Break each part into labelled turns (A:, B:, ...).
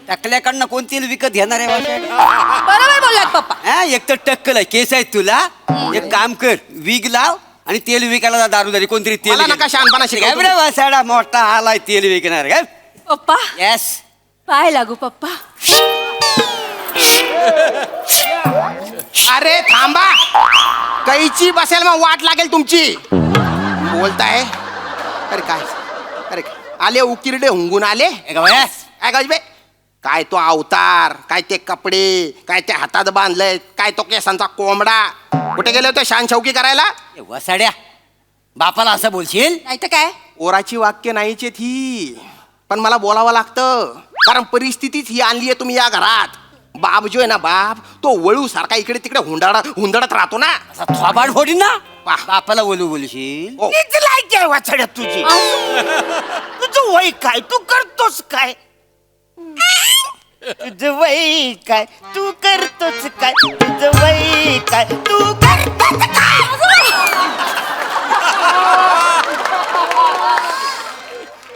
A: टकल्याकडनं कोण तेल विकत घेणार आहे वाशाड?
B: बरोबर बोललात पप्पा.
A: हा, एक तर टक्कल आहे, केस आहेत तुला. एक काम कर, विग लाव आणि तेल विकायला जा दारूदारी. कोणतरी तेल
C: मला नका शहाणपणा शिकवू तुम्ही.
A: वासाडा मोठा आलाय तेल विकणार काय?
B: पप्पा
A: येस.
B: पाय लागू पप्पा.
C: अरे थांबा, कैची बसेल मग वाट लागेल तुमची. बोलताय अरे काय, अरे आले उकिरडे हुंगून आले. काय गजबे, काय तो अवतार, काय ते कपडे, काय ते हातात बांधलंय, काय तो केसांचा कोंबडा. कुठे गेले होते शान शौकी करायला?
A: वसाड्या, बापाला असं बोलशील?
B: नाही तर काय.
C: ओराची वाक्य नाहीचे ही, पण मला बोलावं लागतं कारण परिस्थितीच ही आणली आहे तुम्ही या घरात. बाप जो आहे ना, बाप तो वळू सारखा इकडे तिकडे हुंदडत राहतो ना.
A: असा थोबाड फोडी ना.
C: वाह.
A: बापाला बोलशील?
C: हो.
D: लायकी आहे वाचड्यात तुझी. तुझं वय काय, तू करतोस काय? तुझं वय काय, तू करतोस काय? तुझं वय काय, तू करतोस काय?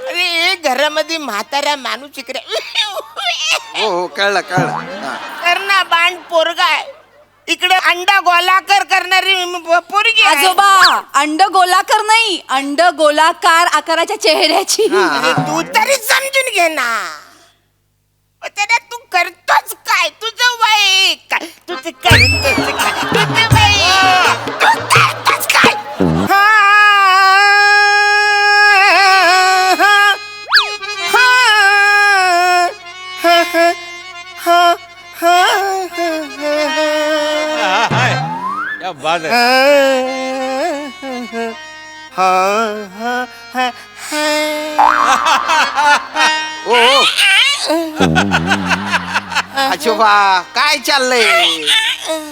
D: अरे घरामध्ये म्हातारा माणूस इकडे
C: हो हो, कळलं कळलं. हा.
D: करणा बाण पोरगा आहे, इकडे अंडा गोलाकार करणारी पोरगी आहे.
B: आजोबा, अंड गोलाकार नाही, अंड गोलाकार आकाराच्या चेहऱ्याची.
D: अरे तू तरी समजून घे ना. त्याला तू करतोस काय? तुझं वय काय? तुझं करतोस काय? तुझं वय तू करतोस काय? हा, हा, हा, हा, हा,
E: क्या बात है.
C: ओ ओ. आजोबा काय चाललंय?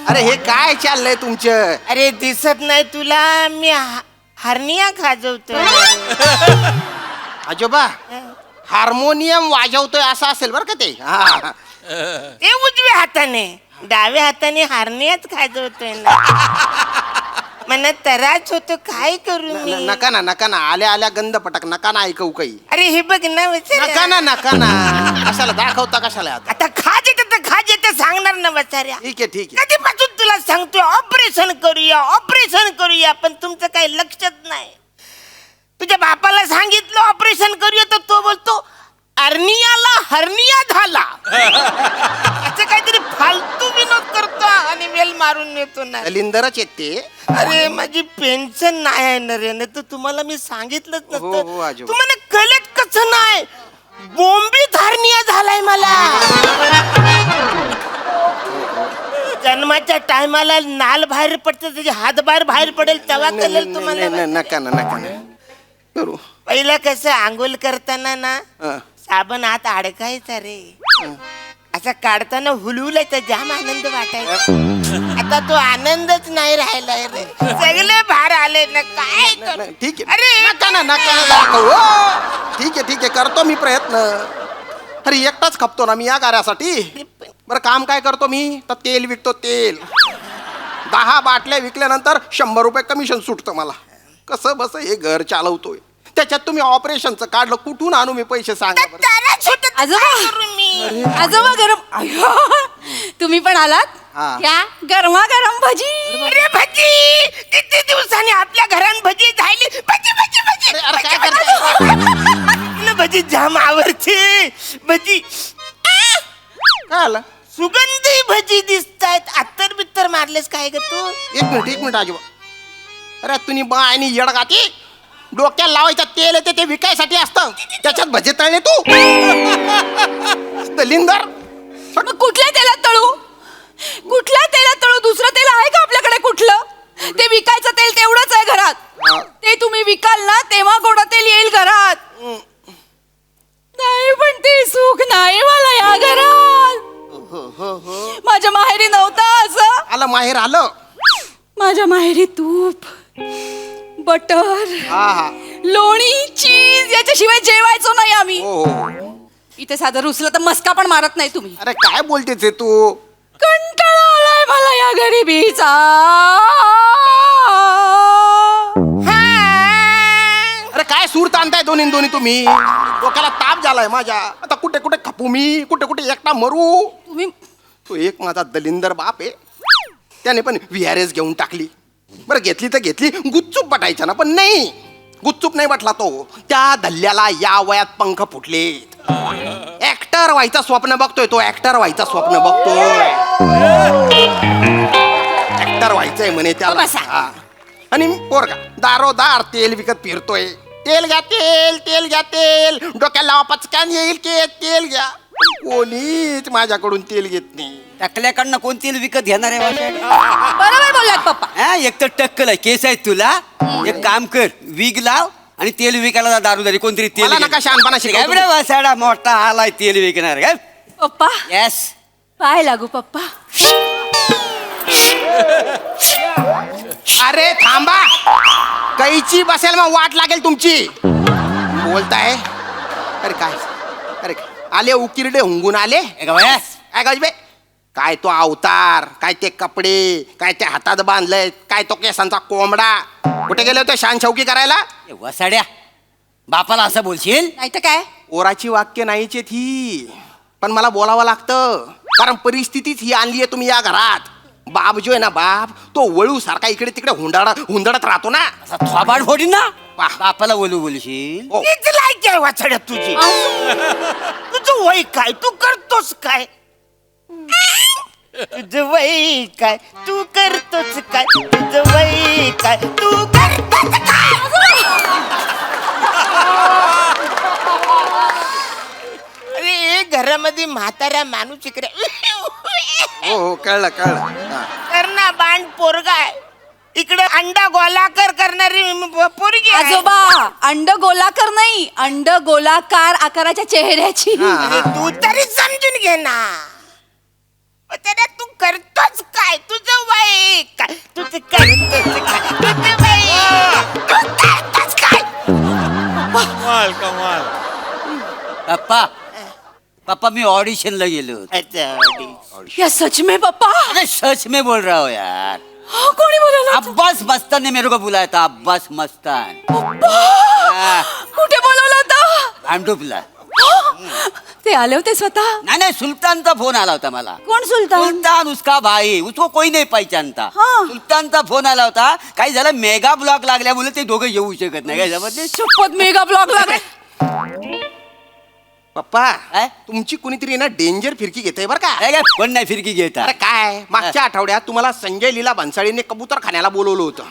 C: अरे हे काय चाललंय तुमचं?
D: अरे दिसत नाही तुला? मी हरनिया खाजवतो.
C: आजोबा हार्मोनियम वाजवतोय असं असेल बरं का ते. हा.
D: ते उजव्या हाताने, डाव्या हाताने हरनियाच खाजवतोय ना. मला त्रास होतो, काय करू मी?
C: नका ना नका ना, आल्या आल्या गंध पटक नका ना ऐकू काही.
D: अरे हे बघ ना वचाऱ्या.
C: नका ना कशाला दाखवता कशाला आता.
D: आता खाज येतं तर खाज येतं सांगणार ना वचाऱ्या.
C: ठीक आहे ठीक आहे.
D: कधीपासून तुला सांगतोय ऑपरेशन करूया, पण तुमचं काही लक्षच नाही. तुझ्या बापाला सांगितलं ऑपरेशन करूया तर तो बोलतो अर्नियाला हर्निया झाला. असं काहीतरी फालतू विनोद करतो आणि वेल मारून नेतो ना.
C: लिंदरच येते.
D: अरे माझी पेन्शन नाही आहे ना रे, नाही तर तुम्हाला मी सांगितलंच
C: हो, हो,
D: नसतं.
C: आजोबा.
D: तुम्हाला कळत कसं नाही? बोंबीत हर्निया झालाय मला. जन्माच्या टायमाला नाल बाहेर पडतं, त्याचे हात बाहेर पडेल तेव्हा कळेल तुम्हाला.
C: नका ना करू.
D: पहिला कसं आंघोळ करताना ना
C: हा.
D: साबण हात अडकायचा रे, असं काढताना हुलहुलायचा, जाम आनंद वाटायचा. आता तो आनंदच नाही राहिलाय रे, सगळे बाहेर आले ना. काय करू?
C: ठीक आहे.
D: अरे
C: नका ना दाखवू. ठीक आहे करतो मी प्रयत्न. अरे एकटाच खपतो ना मी या कार्यासाठी. बरं काम काय करतो मी तर तेल विकतो. तेल 10 बाटल्या विकल्यानंतर 100 रुपये कमिशन सुटतं मला. कसं बस हे घर चालवतोय, त्याच्यात तुम्ही ऑपरेशनचं काढलं, कुठून आणू मी पैसे सांगा बरं.
D: त्रास होतो तर
B: आजोबा.
D: काय करू मी?
B: आजोबा गरम. अय्यो, तुम्ही पण आलात?
C: हा.
B: या गरमागरम भजी.
D: अरे भजी, किती दिवसांनी आपल्या घरात भजी झाली. भजी भजी भजी
C: अरे काय
D: भजी,
C: करताय?
D: मला भजी जाम आवडते. भजी
C: काय आलं?
D: सुगंधी भजी दिसतायत. अत्तर बित्तर मारलेस काय ग तू?
C: एक मिनिट आजोबा. अरे तुम्ही बायनी येडगाती, डोक्याला लावायचं तेल येते ते विकायसाठी असतं, त्याच्यात भजे तळले तू. लिंदर
B: मग कुठल्या तेलात तळू? कुठल्या तेलात तळू? दुसरं तेल आहे का आपल्याकडे कुठलं? ते विकायचं तेल तेवढंच आहे घरात. ते तुम्ही विकाल ना तेव्हा गोडं तेल येईल घरात. नाही पण ते सुख नाही मला या घरात. माझ्या माहेरी नव्हतं असं.
C: आलं माहेर आलं.
B: माझ्या माहेरी तूप, बटर,
C: हा
B: लोणी, चीज याच्याशिवाय जेवायचो नाही आम्ही.
C: हो.
B: इथे साधं रुसलं तर मस्का पण मारत नाही तुम्ही.
C: अरे काय बोलतेस हे तू?
B: कंटाळा आलाय मला या गरिबीचा.
C: अरे काय सूर ताणताय दोन्ही तुम्ही? डोक्याला ताप झालाय माझ्या. आता कुठे कुठे खपू मी, कुठे कुठे एकटा मरू.
B: तुम्ही
C: तो एक माझा दलिंदर बाप आहे, त्याने पण VRS घेऊन टाकली. बरं घेतली तर घेतली, गुच्चूप बटायचा ना, पण नाही, गुच्चूप नाही बटला तो. त्या धल्ल्याला या वयात पंख फुटले. ऍक्टर व्हायचं स्वप्न बघतोय तो, ऍक्टर व्हायचं स्वप्न बघतोय. ऍक्टर व्हायचंय म्हणे त्याला.
B: बसा.
C: हा. आणि पोरगा दारोदार तेल विकत फिरतोय. तेल घ्या तेल, तेल घ्या तेल, डोक्याला लावा पचकान येईल की तेल घ्या. कोणीच माझ्याकडून तेल घेत नाही.
A: टकल्याकडनं कोण तेल विकत घेणार आहे वाशाड?
B: बरोबर बोललात पप्पा.
A: हा, एक तर टक्कल आहे, केस आहेत तुला. एक काम कर, विग लाव आणि तेल विकायला जा दारूदारी. कोणतरी तेल
C: मला नका शहाणपणा शिकवू तुम्ही.
A: वासाडा मोठा आलाय तेल विकणार काय?
B: पप्पा
A: येस.
B: पाय लागू पप्पा.
C: अरे थांबा, कैची बसेल मग वाट लागेल तुमची. बोलताय? अरे काय, अरे काय? आले उकिरडे हुंगून आले. काय गजबे, काय तो अवतार, काय ते कपडे, काय ते हातात बांधलंय, काय तो केसांचा कोंबडा. कुठे गेले होते शान शौकी करायला?
A: वसाड्या, बापाला असं बोलशील?
B: नाही तर काय.
C: ओराची वाक्य नाहीचे ही, पण मला बोलावं लागतं, कारण परिस्थितीच ही आणली आहे तुम्ही या घरात. बाप जो आहे ना, बाप तो वळू सारखा इकडे तिकडे हुंदडत राहतो ना.
A: असा थोबाड फोडीन ना.
C: वाह.
A: बापाला बोलशील?
C: हो.
D: हीच लायकी आहे वाचड्या तुझी. तुझं वय काय, तू करतोस काय? तुझं वय काय, तू करतोस काय? तुझं वय काय, तू करतोस काय? अरे घरामध्ये म्हातारा माणूस इकडे
C: हो हो, कळलं कळलं. हा.
D: करणा बाण पोरगा आहे, इकडे अंडा गोलाकार करणारी पोरगी आहे.
B: आजोबा, अंड गोलाकार नाही, अंड गोलाकार आकाराच्या चेहऱ्याची.
C: हा.
D: अरे तू तरी समजून घे ना. त्याला तू करतोच काय? तुझं वय काय? तुझं करतोच काय? तुझं वय तू करतोच काय?
E: कमाल कमाल.
A: पप्पा, पप्पा मी ऑडिशनला गेलो होतो.
D: अच्छा,
B: या सच में पप्पा?
A: अरे सच में बोल रहा हो यार.
B: हाँ, कोणी बोलवलं होतं?
A: अब्बास मस्तान ने मेरे को बुलाया था. अब्बास मस्तान
B: पप्पा, कुठे बोलवलं होतं?
A: भांडुपला.
B: ते आले होते स्वतः?
A: नाही नाही, सुलतानचा फोन आला होता मला.
B: कोण सुलतान?
A: सुलतान उसका भाई, उसको कोई नहीं पहचानता.
B: हाँ.
A: सुलतानचा फोन आला होता. काही झालं, मेगा ब्लॉक लागल्यामुळे ते दोघं येऊ शकत नाही. काय समजले?
B: शपथ, मेगा ब्लॉक लागले.
C: पप्पा,
A: काय?
C: तुमची कुणीतरी ना डेंजर फिरकी घेते बरं का.
A: काय काय, पण नाही फिरकी घेता.
C: अरे काय, मागच्या आठवड्यात तुम्हाला संजय लीला भन्साळीने कबूतर खाण्याला बोलवलं होतं.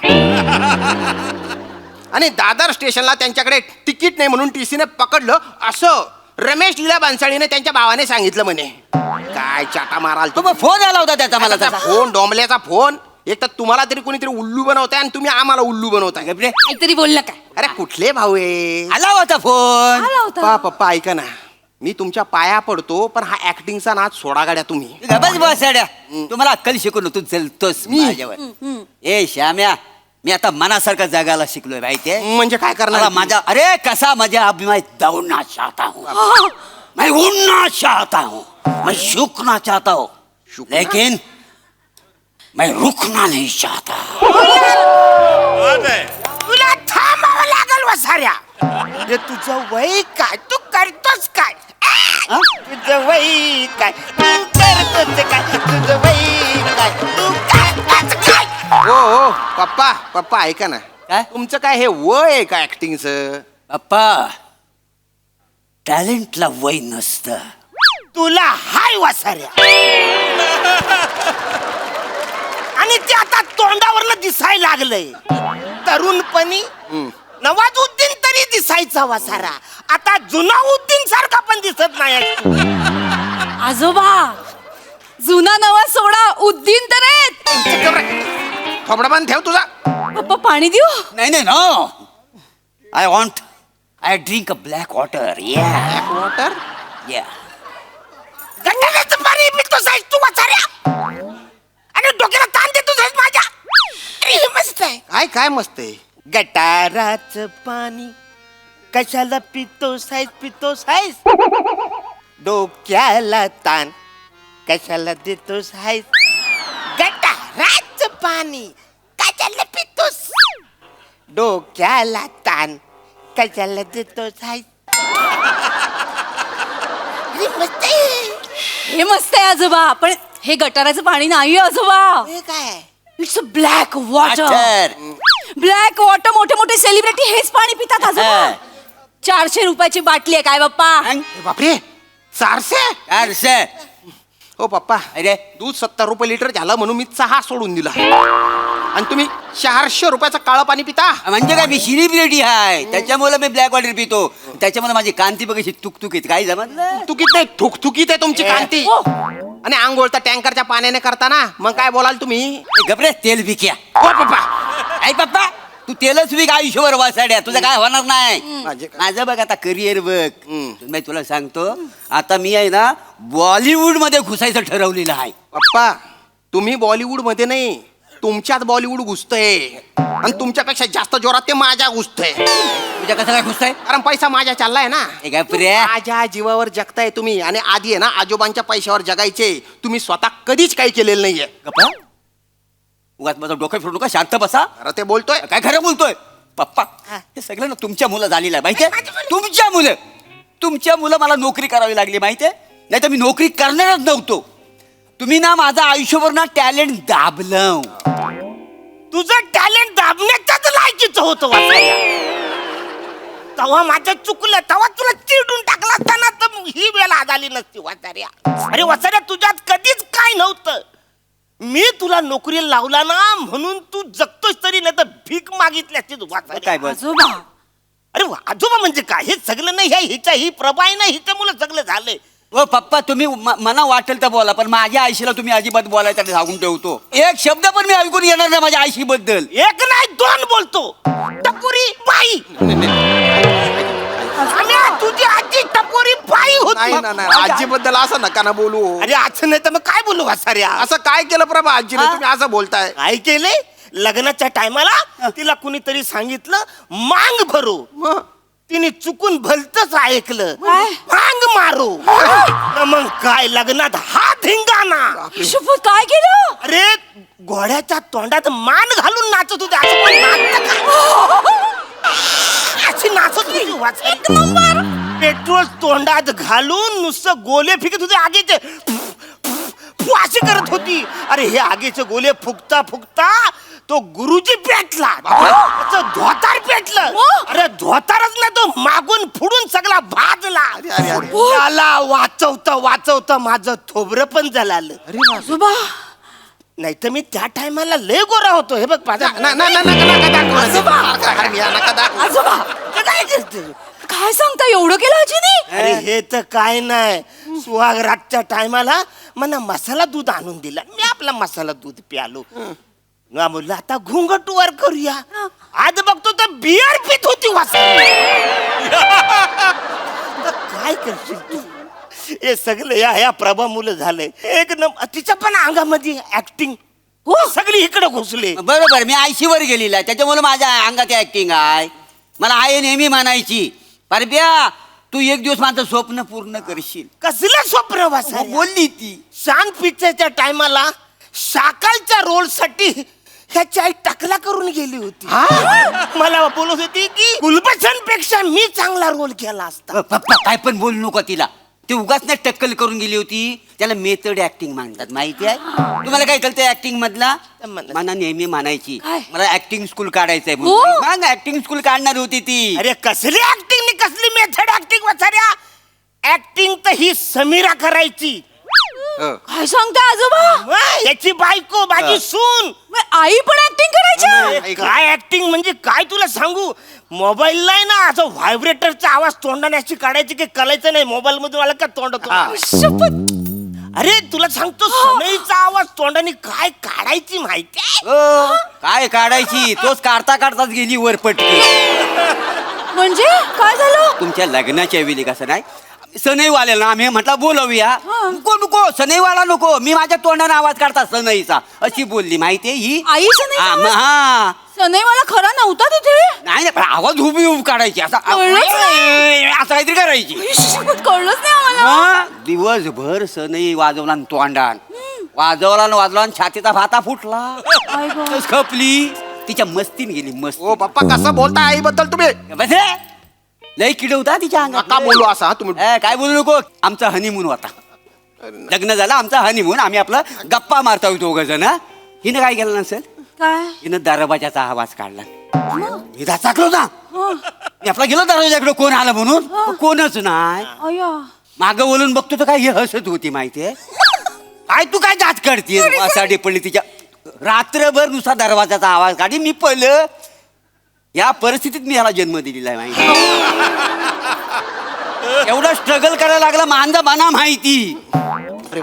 C: आणि दादर स्टेशनला त्यांच्याकडे तिकीट नाही म्हणून TC ने पकडलं, असं रमेश लीला भन्साळीने त्यांच्या भावाने सांगितलं म्हणे. काय चाटा माराल
A: तो मग फोन आला होता त्याचा मला
C: त्याचा
A: तसा.
C: फोन, डोंबल्याचा फोन. एक तर तुम्हाला तरी कोणीतरी उल्लू बनवताय आणि तुम्ही आम्हाला उल्लू बनवताय.
A: गपरे.
B: काहीतरी बोललं काय?
C: अरे कुठले भाऊ आहे?
A: आला होता फोन.
B: आला होता.
C: पप्पा ऐका ना, मी तुमच्या पाया पडतो, पण हा ऍक्टिंगचा नाच सोडा गाड्या तुम्ही.
A: गबस बसाड्या, तुम्हाला अक्कल शिकून तू चलतोस
C: मी?
A: माझ्यावर. ए श्याम्या, मी आता मनासारखं जगायला शिकलोय माहितीये.
C: म्हणजे काय करणार?
A: मला माझा, अरे कसा मजा, अब मैं दौड़ना चाहता हूँ, मैं उड़ना चाहता हूँ, मैं झुकना चाहता हूँ, लेकिन मैं रुकना नहीं चाहता.
E: बात आहे.
D: तुला थांबावं लागल वसाऱ्या. अरे तुझं वय काय? तू करतोस काय? तुझं वय काय? तू करतोस काय? तुझं वय काय? तू करतोस काय?
C: हो पप्पा ऐका ना,
A: काय?
C: तुमचं काय हे वय आहे का ऍक्टिंगचं?
A: पप्पा, टॅलेंटला वय नसतं.
D: तुला हाय वसाऱ्या. आणि ते आता तोंडावरनं दिसायला लागलंय. तरुणपणी नवाजुद्दीन तरी दिसायचा वसारा, आता जुनाउद्दीन सारखा पण दिसत नाही.
B: आजोबा, जुना नवा सोडा, उद्दीन तर आहेत.
C: थोबडा बंद ठेव तुझा.
B: पप्पा पाणी देऊ?
A: नाही नाही, no. I drink a black water. Yeah
C: water.
A: Yeah.
D: गटाराचं पाणी पितोस आहेस तू वसाऱ्या, आणि डोक्याला ताण देतोस आहेस माझ्या. अरे हे मस्त आहे.
C: काय मस्त आहे.
D: गटाराचं पाणी कशाला पितोस आहेस? डोक्याला ताण कशाला देतोस आहेस? गटाराचं पाणी कशाला पितोस? डोक्याला ताण कशाला देतो साय अरे मस्त आहे.
B: हे मस्त आहे आजोबा, पण हे गटाराचं पाणी नाही आजोबा.
D: हे काय
B: इट्स अ ब्लॅक वॉटर.
A: तर
B: ब्लॅक वॉटर. मोठे मोठे सेलिब्रिटी हेच पाणी पितात आजोबा. 400 रुपयाची बाटली आहे काय बाप्पा.
C: ए बापरे 400.
A: अरे
C: हो पप्पा,
A: अरे
C: दूध 70 रुपये लिटर झालं म्हणून मी चहा सोडून दिला आणि तुम्ही 400 रुपयाचं काळं पाणी पिता.
A: म्हणजे काय, मी सेलिब्रिटी आहे त्याच्यामुळे मी ब्लॅक वॉटर पितो. त्याच्यामुळे माझी कांती बघ अशी तुकतुकीत. काय जमतलं?
C: तुकीत नाही, थुकथुकीत आहे तुमची कांती.
B: हो.
C: आणि आंघोळ तर टँकरच्या पाण्याने करताना मग काय बोलाल तुम्ही.
A: गपरे तेल विक्या.
C: हो पप्पा.
A: ऐक पप्पा, तू तेलच विक आयुष्यभर वासाड्या, तुझं काय होणार नाही.
C: माझे काय?
A: माझं बघ आता करिअर बघ.
C: हम्म.
A: मी तुला सांगतो, आता मी आहे ना बॉलिवूड मध्ये घुसायचं ठरवलेलं आहे.
C: पप्पा, तुम्ही बॉलिवूड मध्ये नाही, तुमच्यात बॉलिवूड घुसतंय आणि तुमच्यापेक्षा जास्त जोरात ते माझ्या घुसतंय.
A: तुझ्या कसं काय घुसताय?
C: कारण पैसा माझ्या चाललाय ना.
A: गपरे
C: माझ्या जीवावर जगताय तुम्ही आणि आधी आहे ना आजोबांच्या पैशावर जगायचे. तुम्ही स्वतः कधीच काही केलेलं नाहीये.
A: गप्पा उगाच माझं डोकं फिरू नका, शांत बसा.
C: अरे ते बोलतोय.
A: काय खरं बोलतोय पप्पा? हे सगळं ना तुमच्या मुलं झालेलं आहे माहितीये. तुमच्या मुलं मला नोकरी करावी लागली माहितीये. नाही तर मी नोकरी करणारच नव्हतो. तुम्ही ना माझं आयुष्यभर ना टॅलेंट दाबलं.
D: तुझं टॅलेंट दाबण्याच्याच लायकीचं होतं वाचायला. तेव्हा माझं चुकलं, तेव्हा तुला चिरडून टाकला असताना तर ही वेळ आली नसती वाचाऱ्या. अरे वाचाऱ्या, तुझ्यात कधीच काय नव्हतं. मी तुला नोकरीला लावला ना म्हणून तू जगतोस तरी, नाही तर भीक मागितली असती तू वाचाऱ्या.
A: काय बस
B: आजोबा
D: अरे आजोबा म्हणजे काय, हे सगळं नाही, हिच्या ही प्रभा आहे ना, हिच्यामुळे सगळं झालंय.
A: ओ पप्पा, तुम्ही मना वाटेल तर बोला, पण माझ्या आईशीला तुम्ही अजिबात बोलायचं नाही सांगून ठेवतो. एक शब्द पण मी ऐकून येणार नाही माझ्या आईशी बद्दल.
D: एक नाही 2 बोलतो. टपोरी बाई. आम्ही तुझी आजी टपोरी बाई
C: नाही
D: होती.
C: ना नाही, आजीबद्दल असं नका ना बोलू.
D: अरे असं नाही तर मग काय बोलू वासाऱ्या.
C: असं काय केलं प्रभा आजीने, तुम्ही असं बोलताय.
D: काय केले, लग्नाच्या टायमाला तिला कुणीतरी सांगितलं मांग भरो.
C: मग
D: तिने चुकून भलतच ऐकलं,
B: काय?
D: मांग मारो. मग काय लग्नात हा धिंगाणा.
B: शपथ काय केलं.
D: अरे घोड्याच्या तोंडात मान घालून नाचत होते. असं कोणी नाचतं का? अशी नाचत होती वाचायला. पेट्रोल तोंडात घालून नुसतं गोले फिकत होते आगीचे. अशी करत होती. अरे हे आगीचे गोले फुकता फुकता तो गुरुजी पेटला. त्याचं धोतार पेटलं. अरे धोतारच नाही, तो मागून फुडून सगळा भाजला.
C: अरे, अरे.
D: त्याला वाचवता वाचवता माझं थोबरं पण जळालं.
B: आजोबा
D: नाही तर मी त्या टायमाला लय गोरा होतो. हे बघ माझा
B: आजोबा
D: काय करते.
B: काय सांगता, एवढं केलं आजीने.
D: अरे हे तर काय नाही, सुहागरातच्या टायमाला मला मसाला दूध आणून दिला. मी आपला मसाला दूध प्यालो. म्हणलं आता घुंगट वर करूया. आज बघतो तर बियर पित होती वासा. काय करशील तू. हे सगळं या प्रभा मुलं झालंय. एक तिच्या पण अंगामध्ये ऍक्टिंग हो सगळी इकडे घुसले.
A: बरोबर, मी आयशीवर गेलेला आहे त्याच्यामुळे माझ्या अंगात ऍक्टिंग आहे. मला आई नेहमी म्हणायची, परब्या तू एक दिवस माझं स्वप्न पूर्ण करशील.
D: कसलं स्वप्न वासा
A: बोलली ती.
D: शान पिक्चरच्या टायमाला शाकालच्या रोल साठी ह्याची आई टकला करून गेली होती. मला बोलत होती की गुलबचन पेक्षा मी चांगला रोल केला असता.
A: पप्पा काय पण बोलू नको तिला. ती उगाच नाही टक्कल करून गेली होती. त्याला मेथड ऍक्टिंग म्हणतात माहिती आहे. तुम्हाला काय कळतं ऍक्टिंग मधला. मला नेहमी म्हणायची
B: काय?
A: मला ऍक्टिंग स्कूल काढायचंय.
B: हो?
A: मग ऍक्टिंग स्कूल काढणार होती ती.
D: अरे कसली ऍक्टिंग नि कसली मेथड ऍक्टिंग वाचाऱ्या. ऍक्टिंग तर ही समीरा करायची.
B: काय सांगता आजोबा.
D: मग याची बायको माझी सून.
B: मग आई पण ऍक्टिंग करायची.
D: काय ऍक्टिंग म्हणजे काय तुला सांगू. मोबाईल नाही ना असं व्हायब्रेटरचा आवाज तोंडाने अशी काढायची की कळायचं नाही मोबाईल मध्ये मला का तोंड.
B: शपथ.
D: अरे तुला सांगतो सनईचा आवाज तोंडाने काय काढायची माहिती आहे.
A: काय काढायची तोच काढता काढताच गेली वर पटकी.
B: म्हणजे काय झालं.
A: तुमच्या लग्नाच्या वेळी कसं नाही सनईवाल्याला आम्ही म्हटलं बोलवूया. नको नको सनईवाला नको, मी माझ्या तोंडाने आवाज काढता सनईचा अशी बोलली माहितीये ही
B: आई सनईचा
A: हा,
B: आवाज?
A: हा
B: सनई मला खरा नव्हता तिथे.
A: नाही नाही पण आवाज उभी उभी काढायची असा
B: कळलंच नाही.
A: असं काहीतरी करायची.
B: शपथ कळलंच नाही आम्हाला.
A: मग दिवसभर सनई वाजवला न तोंडान वाजवला न वाजवला न छातीचा भाता फुटला.
B: आई गं.
A: खपली तिच्या मस्तीन गेली मस्त.
C: ओ पप्पा कसं बोलता आईबद्दल तुम्ही.
A: बसे लय किड होता तिच्या अंगात
C: नका बोलू असं हा तुम्ही.
A: काय बोलू नको. आमचा हनीमून होता. लग्न झालं आमचा हनीमून. आम्ही आपला गप्पा मारता दोघं जण. हिनं काय केलं नसेल,
B: काय
A: हिनं दरवाजाचा आवाज काढला. मी दाचकलो ना. मी आपला गेलो दरवाजाकडे कोण आलं म्हणून. कोणच नाही.
B: अय्या
A: मागं बोलून बघतो तर काय ही हसत होती माहितीये. काय तू काय दात काढतीये असा डेपडली तिच्या. रात्रभर नुसता दरवाजाचा आवाज काढी. मी पहिलं या परिस्थितीत मी ह्याला जन्म दिलेला आहे माहिती. एवढा स्ट्रगल करायला लागला मांजा माना माहिती.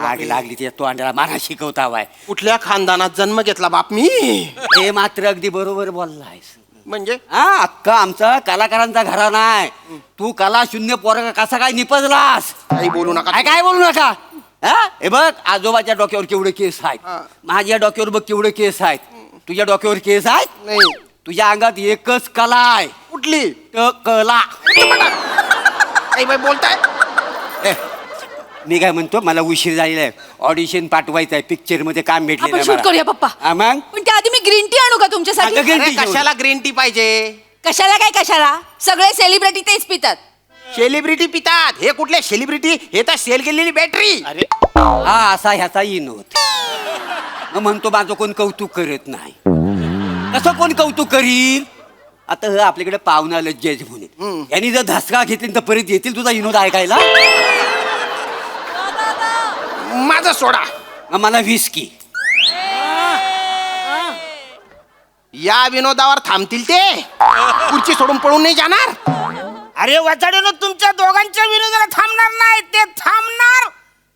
A: आग लागली तिच्या तोंडाला माना शिकवता वाय.
C: कुठल्या खानदानात जन्म घेतला बाप मी.
A: हे मात्र अगदी बरोबर बोललायस.
C: म्हणजे
A: हा अख्खा आमचा कलाकारांचा घरा नाही. तू कला शून्य पोरगा कसा काय निपजलास.
C: काही बोलू नका.
A: काय बोलू नका. हा हे बघ आजोबाच्या डोक्यावर केवढे केस आहेत.
C: हा.
A: माझ्या डोक्यावर बघ केवढे केस आहेत. तुझ्या डोक्यावर केस आहेत.
C: नाही.
A: तुझ्या अंगात एकच कला आहे.
C: कुठली
A: कला.
C: काही बाई बोलताय.
A: ए, मी काय म्हणतो मला उशीर झालेला आहे. ऑडिशन पाठवायचं आहे. पिक्चर मध्ये काम
B: आपण
A: भेटले
B: शूट करूया पप्पा.
A: मग
B: पण त्याआधी मी ग्रीन टी आणू का तुमच्यासाठी?
A: अगं, green
C: अरे
A: tea घेऊन.
C: कशाला ग्रीन टी पाहिजे.
B: कशाला काय कशाला, सगळे सेलिब्रिटी तेच पितात.
C: सेलिब्रिटी पितात. हे कुठले सेलिब्रिटी, हे तर सेल केलेली बॅटरी.
A: हा असा ह्याचा विनोद. मग म्हणतो माझं कोण कौतुक करत नाही. कसं कोण कौतुक करील. आता हे आपल्याकडे पाहुणा आलं जज म्हणून. यांनी जर धसका घेतली तर परत येतील तुझा विनोद ऐकायला.
C: माझा सोडा.
A: मग मला विस्की.
C: या विनोदावर थांबतील ते. खुर्ची सोडून पळून नाही जाणार.
D: अरे वाचाड्यानं तुमच्या दोघांच्या विरोधाला थांबणार नाही. ते थांबणार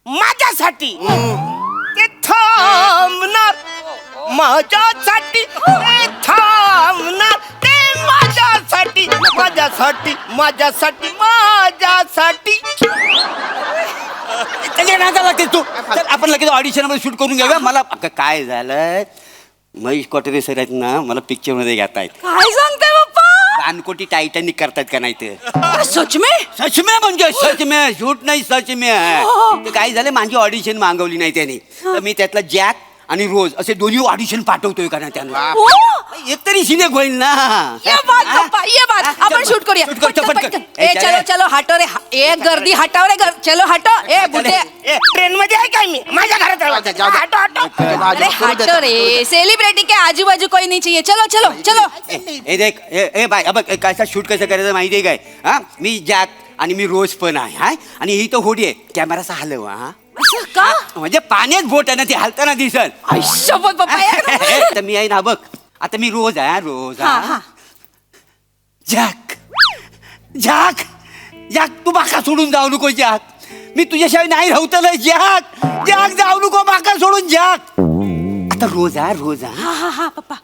D: माझ्यासाठी. ते थांबणार माझ्यासाठी. ते थांबणार ते माझ्यासाठी. माझ्यासाठी माझ्यासाठी माझ्यासाठी.
A: त्याच्या नादाला लागते तू. चल, आपण लगेच ऑडिशन मध्ये शूट करून घेऊया. मला अगं, काय झालंय महेश कोटरे सर आहेत ना मला पिक्चर मध्ये घेतायत.
B: काय सांगताय पप्पा?
A: कानकोटी टायटॅनिक करतायत का नाही ते.
B: अरे सच में?
A: सच में म्हणजे सच में. शूट नाही सच में. ते काय झालं माझी ऑडिशन मागवली नाही त्याने. तर मी त्यातला जॅक आणि रोज असे दोन्ही ऑडिशन पाठवतोय का नाही त्यांना.
B: हो.
A: एक तरी सिलेक्ट होईल ना.
B: ये बात पप्पा, ये बात. आपण शूट करूया.
A: शूट करतो,
B: पटकन,
A: पटकन.
B: पटकन. ए चलो चलो हटो रे. ए गर्दी हटाव रे. चलो हटो. ए बुड्ढे
D: ट्रेन मध्ये आहे काय मी माझ्या घरात आहे.
C: जाऊ दे.
D: हटो हटो.
B: अरे हटो रे. सेलिब्रिटी के आजू बाजू कोई नहीं चाहिए. चलो चलो चलो.
A: ए देख ए बाय अब कसं शूट कसं करायचं माहिती आहे काय. हा मी जॅक आणि मी रोज पण आहे. हा आणि ही तर होडी आहे. कॅमेराचा हलव. हा
B: असं का?
A: म्हणजे पाण्यात बोट आहे ना ती हलताना दिसल.
B: आयुष्यभर पप्पा.
A: तर मी आहे ना बघ. आता मी रोज आहे. रोज
B: हा हा.
A: जॅक जॅक जॅक तू बाका सोडून जाऊ नको जॅक. मी तुझ्याशिवाय नाही राहतलं जॅक. जॅक जाऊ नको बाका सोडून जॅक. आता रोज आहे. रोज आहे.
B: हा हा हा पप्पा.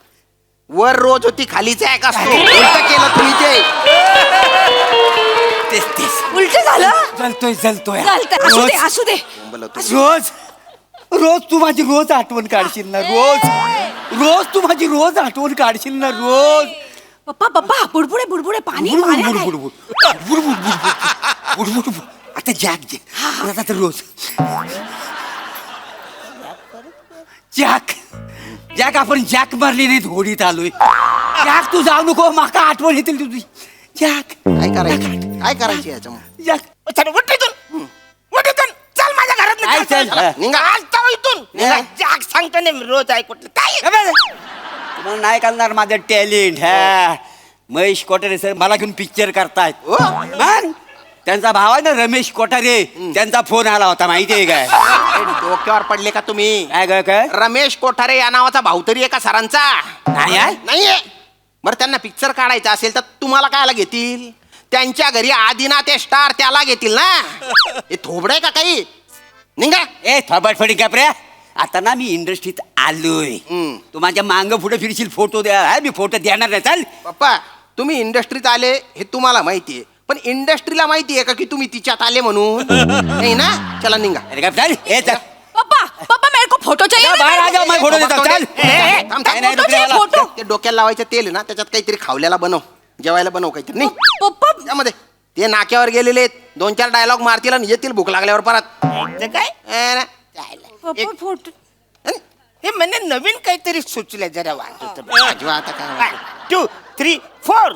C: वर रोज होती खालीच आहे का असतो. उलटं केलं तुम्ही ते.
A: तेच तेच
B: उलट झालं.
A: जलतोय जलतोय.
B: चालतंय. असू दे असू दे.
A: रोज रोज तू माझी रोज आठवण काढशील ना. रोज रोज तू माझी रोज आठवण काढशील ना. रोज
B: पप्पा पप्पा बुडबुडे बुडबुडे पाणी पाण्यात आहे.
A: आता जॅक आता तर रोज जॅक जॅक आपण जॅक मारली नाही होडीत आलोय. जॅक तू जाऊ नको माका आठवण येतील तुझी. जॅक
C: काय करायचं, काय करायची याच्यामुळे.
A: जॅक
D: चल उठ इथून. उठ इथून. चल माझ्या घरात
A: काय चल?
C: निघा.
D: आज जाऊ इथून.
C: निघा.
D: जाग सांगतो ना मी रोज आहे कुठलं काय.
A: तुम्हाला नाही करणार माझं टॅलेंट. हा महेश कोठारे सर मला घेऊन पिक्चर करतायत.
C: हो.
A: मग त्यांचा भाव आहे ना रमेश कोठारे. त्यांचा फोन आला होता माहितीये काय.
C: ए, डोक्यावर पडले का तुम्ही.
A: काय
C: रमेश कोठारे या नावाचा भाऊ तरी आहे का सरांचा.
A: नाही आहे?
C: नाहीये. बरं त्यांना पिक्चर काढायचा असेल तर तुम्हाला कायला घेतील. त्यांच्या घरी आदिना ते स्टार त्याला घेतील ना. हे थोबड आहे का काही. निघा.
A: ए थोबडफडी कापऱ्या. आता ना मी इंडस्ट्रीत आलोय. तू माझ्या मांग पुढे फिरशील फोटो द्या. मी फोटो देणार नाही. चाल
C: पप्पा तुम्ही इंडस्ट्रीत आले हे तुम्हाला माहितीये. पण इंडस्ट्रीला माहितीये का की तुम्ही तिच्यात आले म्हणून. नाही ना. चला निघा.
A: अरे काय चाल. ए चल
B: पप्पा पप्पा मेरे को फोटो चाहिए.
A: बाहेर आ जाओ. मैं फोटो देता. चल
C: थांब, थांब.
A: नाही, नाही,
B: फोटो चाहिए,
A: रुपये
B: फोटो.
C: ते डोक्याला लावायचं तेल आहे ना त्याच्यात काहीतरी खावल्याला बनव. जेवायला बनव काहीतरी. नाही
B: पप्पा
C: त्यामध्ये ते नाक्यावर गेलेले 2-4 डायलॉग मारतील आणि येतील भूक लागल्यावर परत.
D: ते काय
B: पप्पा फोटो.
D: हे म्हणजे नवीन काहीतरी सुचलं जरा वाटत.
C: आता काय
D: 1 2 3 4